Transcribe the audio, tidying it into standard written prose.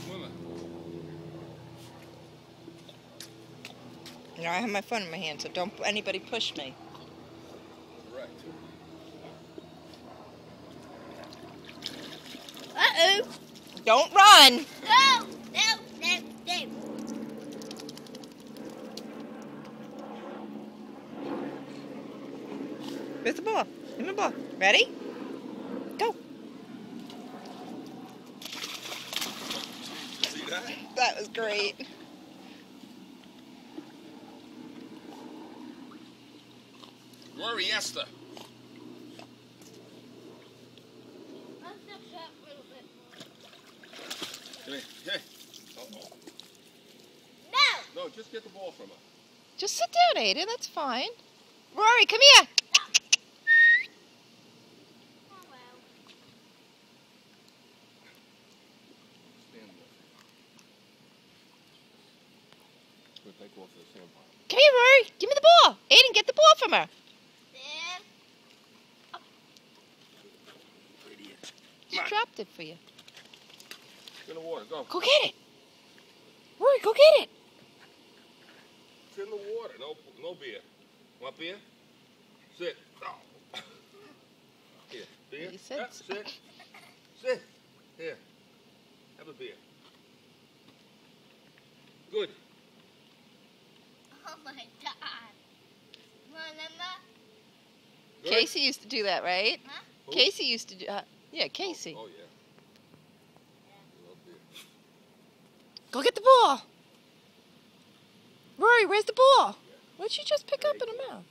swimmer. You know, I have my phone in my hand, so don't anybody push me. Correct. Uh-oh. Don't run. No, no, no, no. Where's the ball? Give me the ball. Ready? Go. See that? That was great. Rory Esther. I'll step that a little bit more. Come here. Hey. Uh-oh. No! No, just get the ball from her. Just sit down, Aiden. That's fine. Rory, come here. Oh, well. Stand there. We'll take off the sand pile. Come here, Rory. Give me the ball. Aiden, get the ball from her. There. Idiot. She dropped it for you. Get in the water. Go. Go get it. Rory, go get it. It's in the water. No beer. Want beer? Sit. Oh. Here. Beer? You said Yeah, so. sit. Sit. Here. Have a beer. Good. Oh, my God. Remember? Good. Casey used to do that, right? Huh? Who? Casey used to do. Yeah, Casey. Oh, yeah. Love beer. Go get the ball. Rory, where's the ball? What'd you just pick up in the mouth?